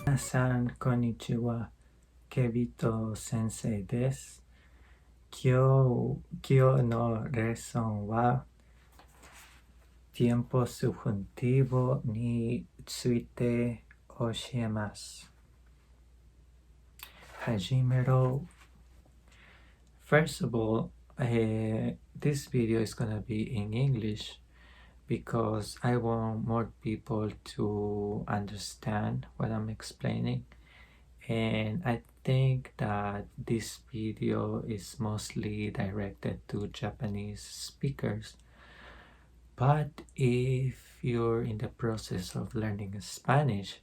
皆さん、こんにちは。ケビト先生です。今日のレッスンは、Tiempo Subjuntivo について教えます。始めろ。First of all, this video is gonna be in English because I want more people to understand what I'm explaining. And I think that this video is mostly directed to Japanese speakers. But if you're in the process of learning Spanish,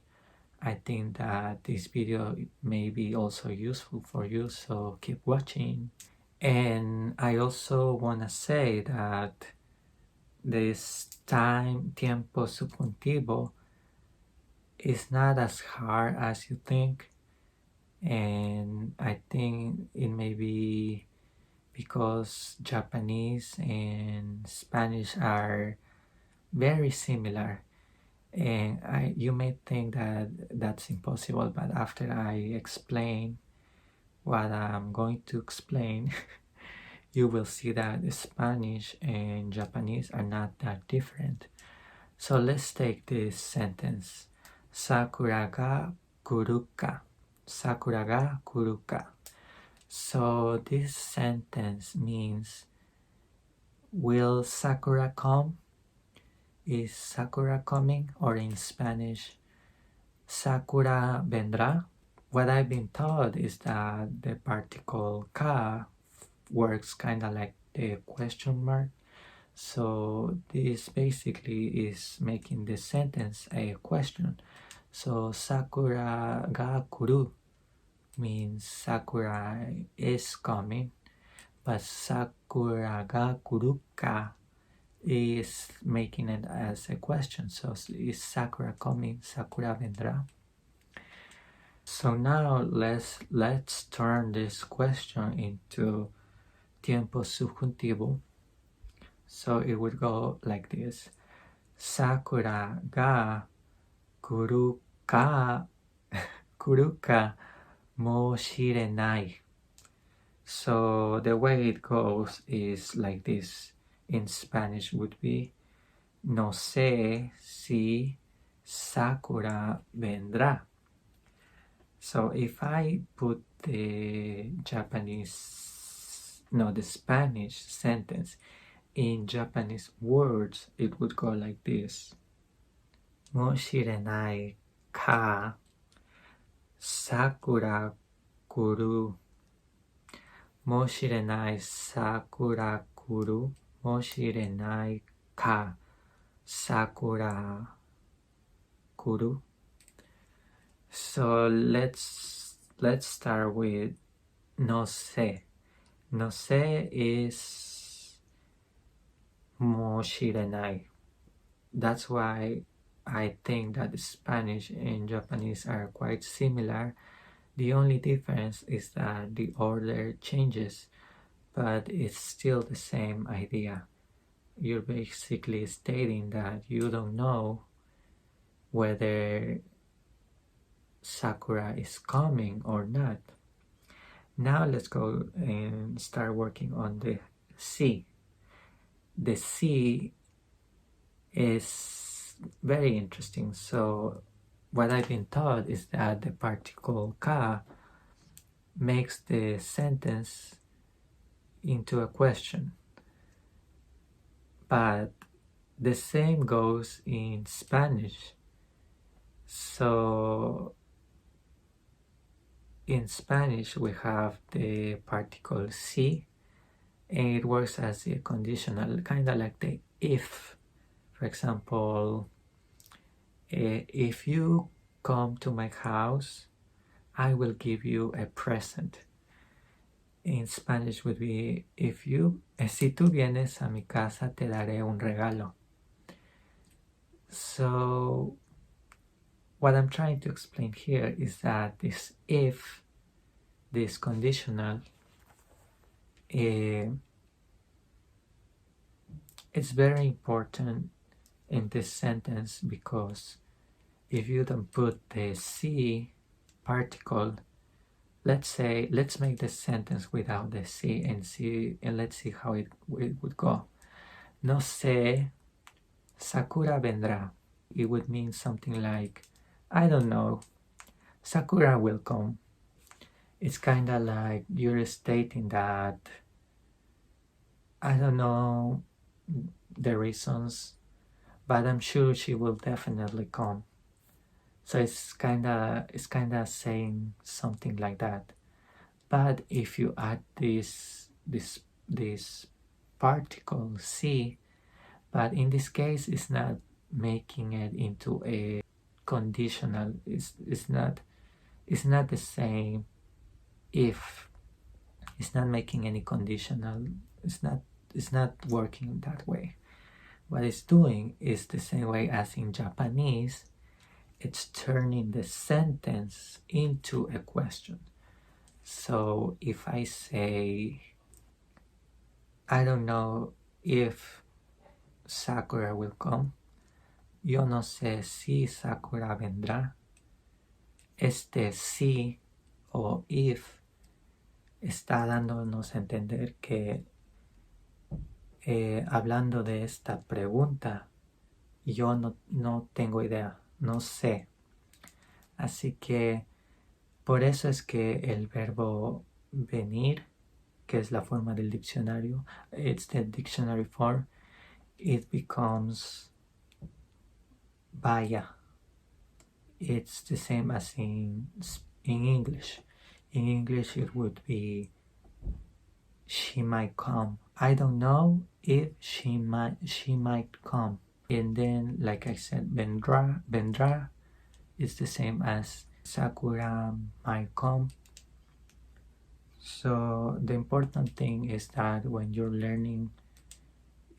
I think that this video may be also useful for you, so keep watching. And I also want to say that this tiempo subjuntivo is not as hard as you think. And I think it may be because Japanese and Spanish are very similar, and you may think that that's impossible, but after I explain what I'm going to explain, you will see that Spanish and Japanese are not that different. So let's take this sentence. Sakura ga kuruka. Sakura ga kuruka. So this sentence means, will Sakura come? Is Sakura coming? Or in Spanish, Sakura vendrá? What I've been taught is that the particle ka works kind of like the question mark. So this basically is making the sentence a question. So Sakura ga kuru means Sakura is coming, but Sakura ga kuruka is making it as a question. So is Sakura coming? Sakura vendrá? So now let's turn this question into tiempo subjuntivo. So it would go like this. Sakura ga kuruka moshirenai. So the way it goes is like this. In Spanish would be, no sé si Sakura vendrá. So if I put the Spanish sentence in Japanese words, it would go like this. Moshirenai ka Sakura kuru. Moshirenai Sakura kuru. Moshirenai ka Sakura kuru. So let's start with no sé. No sé is moshirenai. That's why I think that Spanish and Japanese are quite similar. The only difference is that the order changes, but it's still the same idea. You're basically stating that you don't know whether Sakura is coming or not. Now let's go and start working on the C. The C is very interesting. So what I've been taught is that the particle ka makes the sentence into a question. But the same goes in Spanish. So in Spanish we have the particle si, and it works as a conditional, kind of like the if. For example, if you come to my house, I will give you a present. In Spanish would be, si tú vienes a mi casa, te daré un regalo. So what I'm trying to explain here is that this if, this conditional, it's very important in this sentence because if you don't put the C particle, let's make the sentence without the C and let's see how it would go. No sé, Sakura vendrá. It would mean something like, I don't know, Sakura will come. It's kind of like you're stating that I don't know the reasons, but I'm sure she will definitely come. So it's kind of saying something like that. But if you add this particle C, but in this case it's not making it into a conditional. It's not the same if. It's not making any conditional. It's not working that way. What it's doing is the same way as in Japanese. It's turning the sentence into a question. So if I say, I don't know if Sakura will come, yo no sé si Sakura vendrá, este sí o if está dándonos a entender que hablando de esta pregunta, yo no tengo idea, no sé. Así que por eso es que el verbo venir, que es la forma del diccionario, it's the dictionary form, it becomes vaya. It's the same as in English. In English it would be she might come. I don't know if she might come. And then, like I said, vendrá is the same as Sakura might come. So the important thing is that when you're learning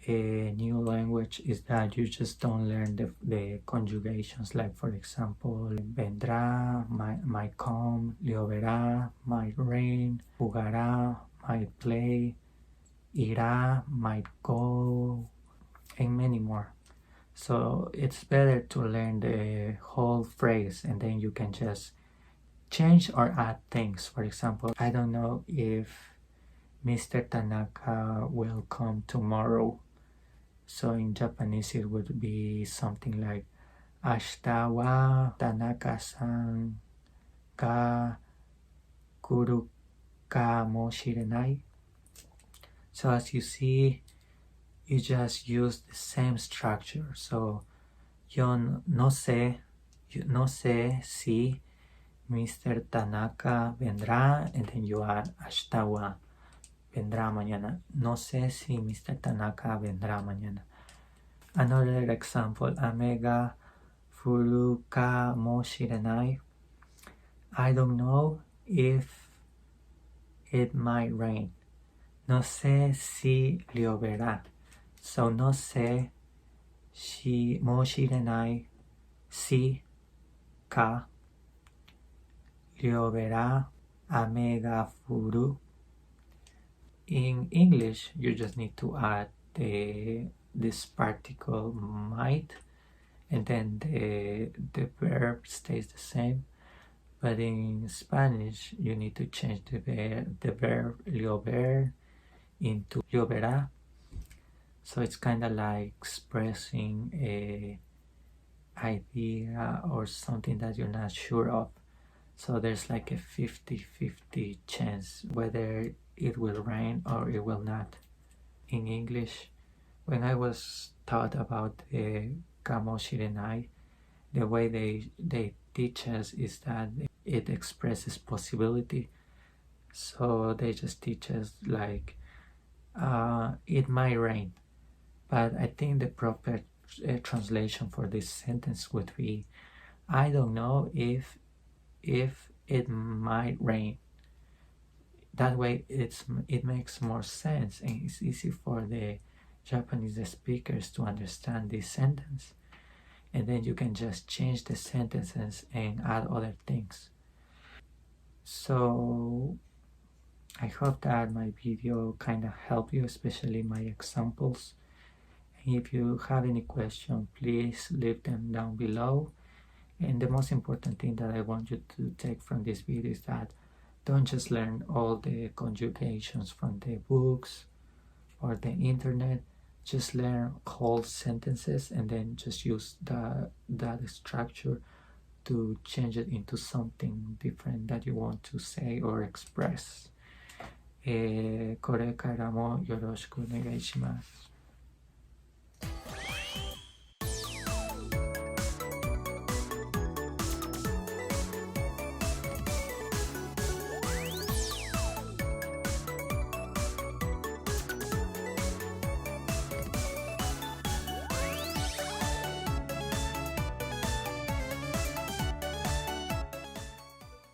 a new language is that you just don't learn the conjugations, like for example, vendrá, might come, lloverá, might rain, jugará, might play, irá, might go, and many more. So it's better to learn the whole phrase and then you can just change or add things. For example, I don't know if Mr. Tanaka will come tomorrow. So in Japanese it would be something like Ashita wa Tanaka-san ga kuru ka mo shirenai. So as you see, you just use the same structure. So yo no sé si Mr. Tanaka vendrá, and then you add ashita wa vendrá mañana. No sé si Mr. Tanaka vendrá mañana. Another example, ame ga furu ka mo shirenai. I don't know if it might rain. No sé si lloverá. So no sé si mo shirenai si ka lloverá ame ga furu. In English, you just need to add this particle might, and then the verb stays the same. But in Spanish, you need to change the verb llover into lloverá. So it's kind of like expressing a idea or something that you're not sure of. So there's like a 50-50 chance whether it will rain or it will not. In English, when I was taught about the kamo shirenai, the way they teach us is that it expresses possibility. So they just teach us like it might rain. But I think the proper translation for this sentence would be, I don't know if it might rain. That way it makes more sense and it's easy for the Japanese speakers to understand this sentence. And then you can just change the sentences and add other things. So I hope that my video kind of helped you, especially my examples. And if you have any question, please leave them down below. And the most important thing that I want you to take from this video is that don't just learn all the conjugations from the books or the internet. Just learn whole sentences and then just use that structure to change it into something different that you want to say or express. これからもよろしくお願いします。